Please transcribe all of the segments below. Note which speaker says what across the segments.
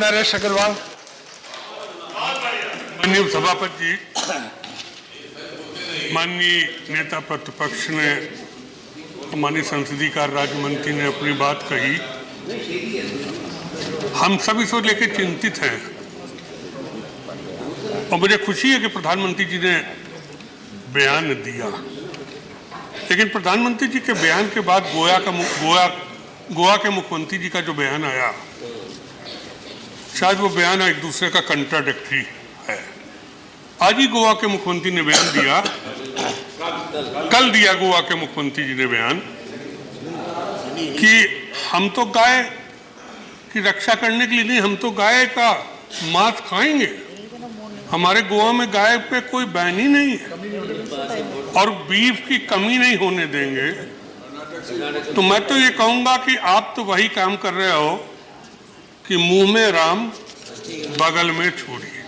Speaker 1: नरेश अग्रवाल।
Speaker 2: माननीय सभापति जी, माननीय नेता प्रतिपक्ष ने, माननीय संसदीय कार्य राज्य मंत्री ने अपनी बात कही। हम सब इसको लेकर चिंतित हैं और मुझे खुशी है कि प्रधानमंत्री जी ने बयान दिया, लेकिन प्रधानमंत्री जी के बयान के बाद गोवा के मुख्यमंत्री जी का जो बयान आया, शायद वो बयान एक दूसरे का कंट्राडिक्टरी है। आज ही गोवा के मुख्यमंत्री ने बयान दिया, कल दिया गोवा के मुख्यमंत्री जी ने बयान कि हम तो गाय की रक्षा करने के लिए नहीं, हम तो गाय का मांस खाएंगे। हमारे गोवा में गाय पे कोई बैन ही नहीं है और बीफ की कमी नहीं होने देंगे। तो मैं तो ये कहूंगा कि आप तो वही काम कर रहे हो कि मुंह में राम बगल में छोड़िए।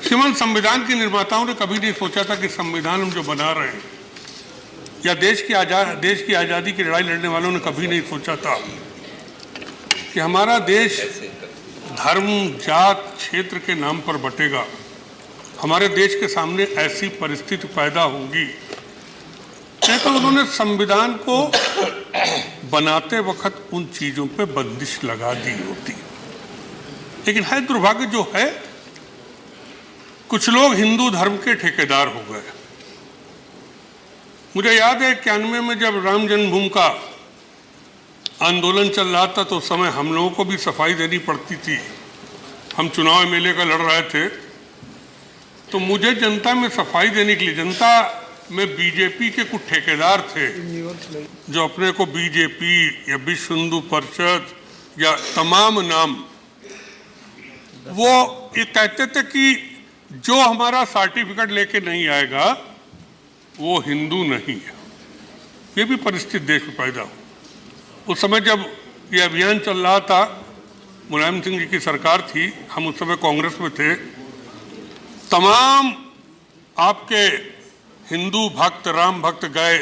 Speaker 2: श्रीमान, संविधान के निर्माताओं ने कभी नहीं सोचा था कि संविधान हम जो बना रहे हैं, या देश की आज़ादी की लड़ाई लड़ने वालों ने कभी नहीं सोचा था कि हमारा देश धर्म, जात, क्षेत्र के नाम पर बटेगा। हमारे देश के सामने ऐसी परिस्थिति पैदा होगी। तो उन्होंने संविधान को बनाते वक्त उन चीजों पे बंदिश लगा दी होती। लेकिन है दुर्भाग्य जो है, कुछ लोग हिंदू धर्म के ठेकेदार हो गए। मुझे याद है 91 में जब राम जन्मभूमि का आंदोलन चल रहा था तो उस समय हम लोगों को भी सफाई देनी पड़ती थी। हम चुनाव एमएलए का लड़ रहे थे, तो मुझे जनता में सफाई देने के लिए, जनता में बीजेपी के कुछ ठेकेदार थे जो अपने को बीजेपी या विश्व हिंदू परिषद या तमाम नाम, वो ये कहते थे कि जो हमारा सर्टिफिकेट लेके नहीं आएगा वो हिंदू नहीं है। ये भी परिस्थिति देश में पैदा हुई। उस समय जब ये अभियान चल रहा था, मुलायम सिंह जी की सरकार थी, हम उस समय कांग्रेस में थे। तमाम आपके हिंदू भक्त, राम भक्त गए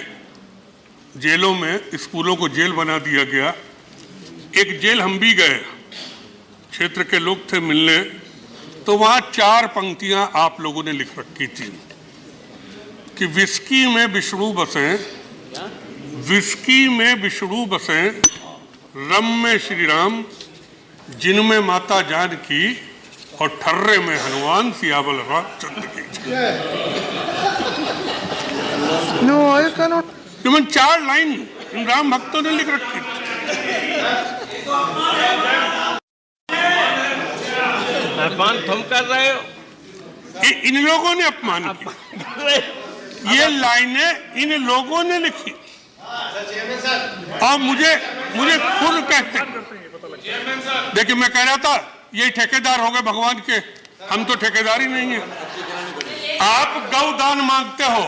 Speaker 2: जेलों में, स्कूलों को जेल बना दिया गया। एक जेल हम भी गए, क्षेत्र के लोग थे मिलने, तो वहाँ 4 पंक्तियां आप लोगों ने लिख रखी थी कि विस्की में विष्णु बसे, विस्की में विष्णु बसे, रम में श्री राम, जिनमें माता जानकी, और ठर्रे में हनुमान, सियावल रामचंद्र की।
Speaker 1: No, I cannot.
Speaker 2: 4 line in Ram भक्तों ने लिख रखी।
Speaker 3: अपमान तुम कर रहे हो,
Speaker 2: इन लोगों ने अपमान किया। ये लाइनें इन लोगों ने लिखी और मुझे खुद कहते, देखिए मैं कह रहा था ये ठेकेदार हो गए भगवान के, हम तो ठेकेदार ही नहीं है। आप गौदान मांगते हो,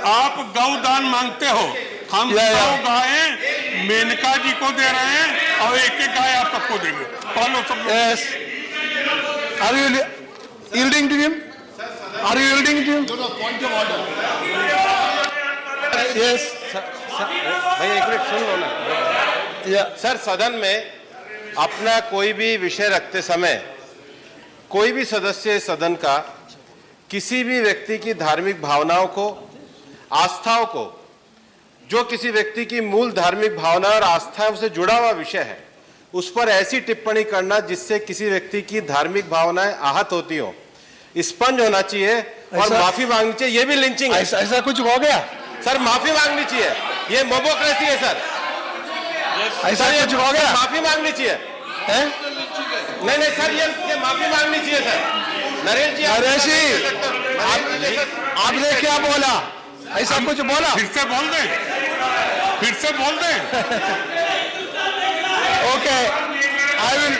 Speaker 2: आप गौदान मांगते हो, हम 100 गायें मेनका जी को दे रहे हैं और एक गाय आप सबको देंगे। फॉलो सब।
Speaker 1: Yes. Are you yielding to him? Are you yielding to him?
Speaker 4: No, point of order.
Speaker 1: Yes.
Speaker 3: भैया एक मिनट सुन लो ना।
Speaker 1: Yeah.
Speaker 3: सर, सदन में अपना कोई भी विषय रखते समय कोई भी सदस्य सदन का किसी भी व्यक्ति की धार्मिक भावनाओं को, आस्थाओं को, जो किसी व्यक्ति की मूल धार्मिक भावना और आस्थाओं से जुड़ा हुआ विषय है, उस पर ऐसी टिप्पणी करना जिससे किसी व्यक्ति की धार्मिक भावनाएं आहत होती हो, स्पंज होना चाहिए और माफी मांगनी चाहिए। ये भी लिंचिंग है।
Speaker 1: ऐसा कुछ हो गया
Speaker 3: सर, माफी मांगनी चाहिए। ये मोबोक्रेसी है सर।
Speaker 1: ऐसा कुछ हो गया,
Speaker 3: माफी मांगनी चाहिए। नहीं सर, ये माफी मांगनी चाहिए सर। नरेश जी,
Speaker 1: आपने क्या बोला? ऐसा कुछ बोला?
Speaker 2: फिर से बोल दें, फिर से बोल दें।
Speaker 1: Okay, I will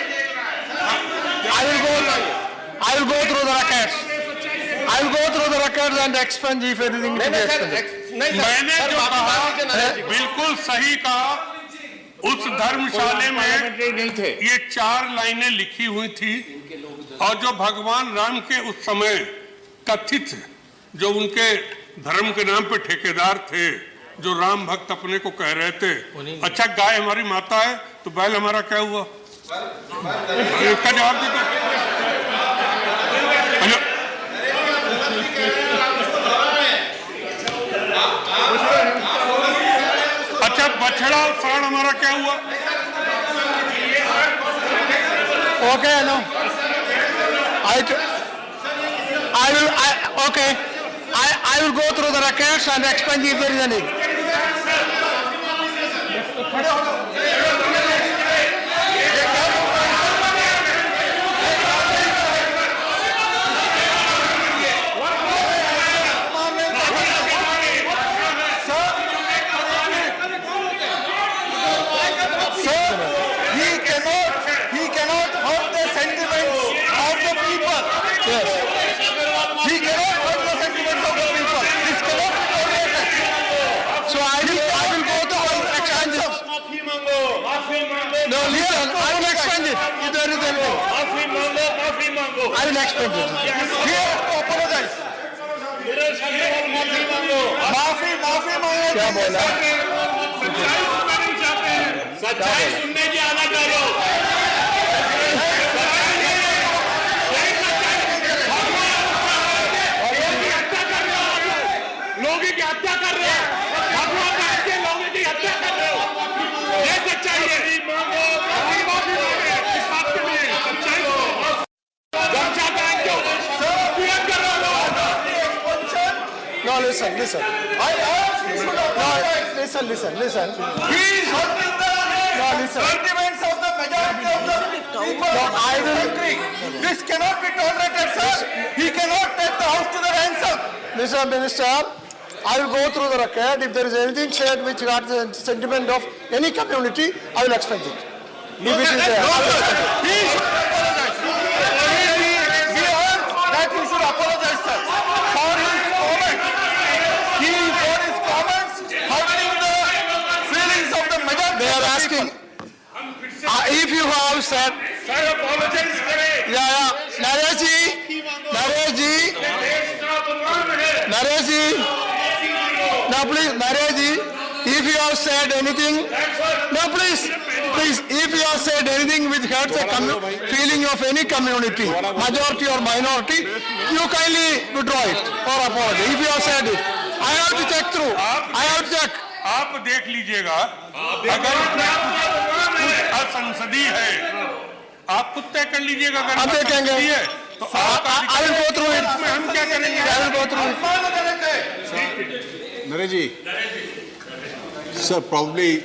Speaker 1: go through the records. I will go through the records and expunge if anything to be expunged.
Speaker 2: मैंने जो कहा बिल्कुल सही कहा। उस धर्मशाला में
Speaker 4: नहीं थे।
Speaker 2: ये 4 लाइनें लिखी हुई थी और जो भगवान राम के उस समय कथित, जो उनके धर्म के नाम पे ठेकेदार थे, जो राम भक्त अपने को कह रहे थे, अच्छा गाय हमारी माता है तो बैल हमारा क्या हुआ? इसका जवाब दे दो। अच्छा, बछड़ा और सांड हमारा क्या हुआ?
Speaker 1: Okay, no. I will go through the records and explain if there is any.
Speaker 4: He cannot hurt the sentiments of the people.
Speaker 1: Yes.
Speaker 4: He cannot hurt the sentiments of the people. This cannot be tolerated.
Speaker 1: So I will go through all explain this. No, listen, I will explain it. If there is anything, I will explain it.
Speaker 4: He has to apologize. माफी मांगो।
Speaker 1: क्या बोला?
Speaker 5: सच्चाई सुनने की आदत करो। लोगों की हत्या कर रहे हो, भगवान बैठ के लोगों की हत्या कर रहे हो, ये सच्चाई है। इस बात के लिए सच्चाई को गमछा पहन के पीड़ित कर रहे हो।
Speaker 1: No, listen.
Speaker 4: You should apologize.
Speaker 1: No, listen.
Speaker 4: He is hurting the sentiments of the majority of the people of the country. This cannot be tolerated, sir. He cannot take the house to the ransom.
Speaker 1: Mr. Minister, I will go through the record. If there is anything said which got the sentiment of any community, I will explain it. If it is there, I will explain it.
Speaker 4: He should apologize. We want that he should apologize, sir, for his comments. For his comments hurting the feelings of the majority.
Speaker 1: They are asking, if you have said,
Speaker 5: sir apologize करें।
Speaker 1: Naresh ji, now please, Naresh ji, if you have said anything, no please, if you have said anything which hurts the feeling of any community, majority or minority, you kindly withdraw it or apologize. If you have said it, I have to check through.
Speaker 2: आप देख लीजिएगा, अगर असंसदीय है, आप खुद तय कर लीजिएगा। अगर
Speaker 1: आप देखेंगे
Speaker 2: है तो
Speaker 1: I will go through it.
Speaker 2: में हम क्या करेंगे?
Speaker 1: I will go through it.
Speaker 6: Naresh ji, sir, probably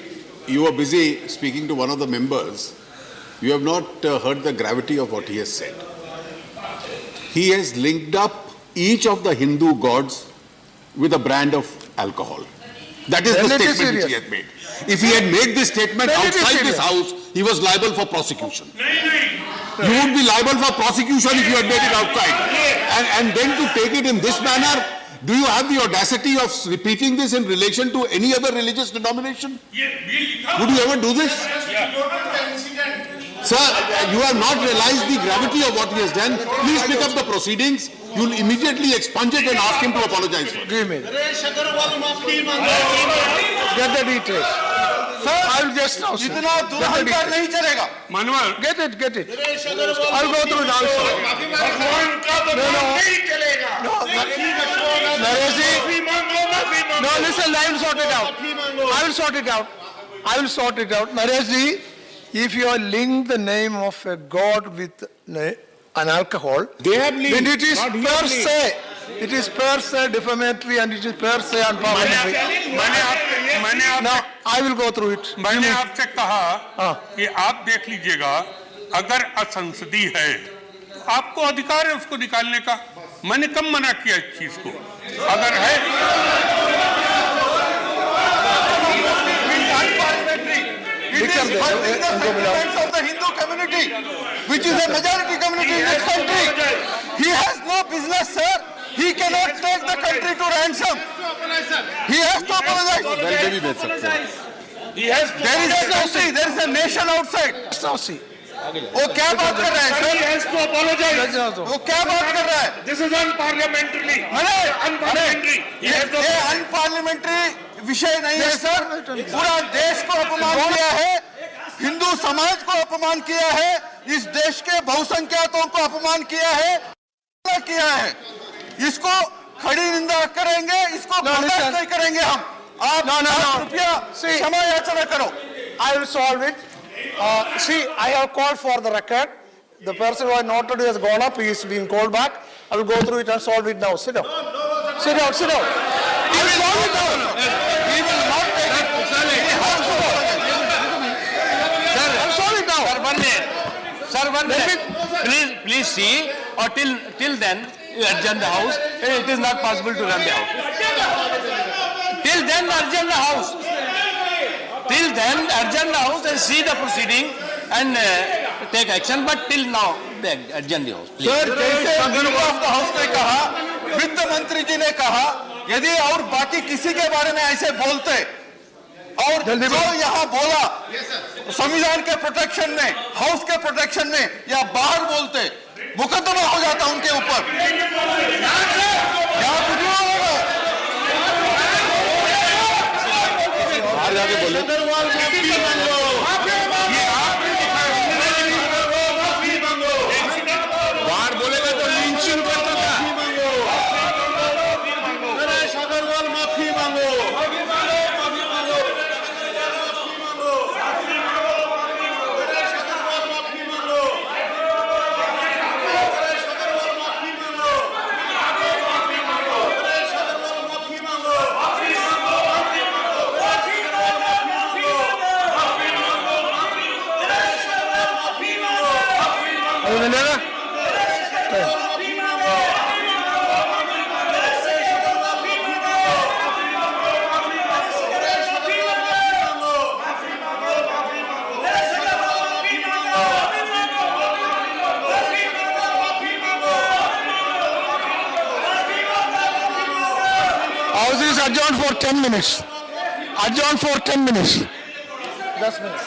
Speaker 6: you were busy speaking to one of the members. You have not heard the gravity of what he has said. He has linked up each of the Hindu gods with a brand of alcohol. That is
Speaker 1: Then
Speaker 6: the
Speaker 1: it is
Speaker 6: statement which he
Speaker 1: serious.
Speaker 6: has made. If he had made this statement
Speaker 1: Then it is
Speaker 6: outside this
Speaker 1: serious.
Speaker 6: house, he was liable for prosecution. You would be liable for prosecution if you had made it outside. And then to take it in this manner, do you have the audacity of repeating this in relation to any other religious denomination? Would you ever do this? Sir, you have not realized the gravity of what he has done. Please pick up the proceedings. You'll immediately expunge it and ask him to apologize for it.
Speaker 1: Give me. Get the details. Sir, I will just now.
Speaker 4: इतना दुरहंकार नहीं चलेगा।
Speaker 2: मनोहर,
Speaker 1: Get it. I will go through it also.
Speaker 5: भगवान का तो नहीं चलेगा।
Speaker 1: Naresh ji,
Speaker 5: माफी मांगो।
Speaker 1: no, listen, I will sort it out. I will sort it out. Naresh ji, if you are linked the name of a god with an alcohol,
Speaker 6: They have linked,
Speaker 1: then it is
Speaker 6: not he
Speaker 1: per
Speaker 6: has linked.
Speaker 1: se. It is per se defamatory and it is per se unparliamentary. Now, I will go through it.
Speaker 2: मैंने आपसे कहा
Speaker 1: हाँ।
Speaker 2: कि आप देख लीजिएगा, अगर असंसदीय है तो आपको अधिकार है उसको निकालने का। मैंने कब मना किया इस चीज को? अगर है
Speaker 4: It is hurting the sentiments of the Hindu community, which is a majority community in this country. He has no business, sir. He cannot take the country to ransom. He has to apologize.
Speaker 5: He has to
Speaker 4: There is a country, there is a nation outside.
Speaker 1: Now see.
Speaker 4: वो क्या बात कर रहा है
Speaker 5: He
Speaker 4: sir?
Speaker 5: has to apologize.
Speaker 4: वो क्या बात कर रहा है?
Speaker 5: This is unparliamentary. Unparliamentary. He has to
Speaker 4: ये अनपार्लियामेंट्री विषय नहीं है सर। पूरा देश को अपमान किया है। हिंदू समाज को अपमान किया है, इस देश के बहुसंख्याकों को अपमान किया है, इसको खड़ी निंदा करेंगे, इसको बर्दाश्त नहीं करेंगे हम। आप कृपया क्षमा याचना करो।
Speaker 1: I will solve it. See, I have called for the record. The person who I noted has gone up. He is being called back. I will go through it and solve it now. Sit down. Sit down. Sit down. I will solve it now.
Speaker 4: He will not take it.
Speaker 1: I'll solve it now.
Speaker 5: Sir, 1 minute. Sir, 1 minute. Please see, or till then, you adjourn the house. It is not possible to run the house. Till then, adjourn the house. Till then, adjourn the house and see the proceeding and take action. But till now, adjourn the house. Please.
Speaker 4: Sir, जैसे speaker of the house ने कहा, वित्त मंत्री जी ने कहा, यदि और बाकी किसी के बारे में ऐसे बोलते और जो यहाँ बोला संविधान के प्रोटेक्शन में, हाउस के प्रोटेक्शन में या बाहर बोलते, मुकदमा हो जाता उनके ऊपर। यहाँ कुछ नहीं होगा।
Speaker 6: बाहर जाके बोले बाहर बोलेगा तो लिंचिंग करता था। नरेश अग्रवाल माफी मांगो।
Speaker 1: House is adjourned for 10 minutes. Adjourned for 10 minutes. 10 minutes.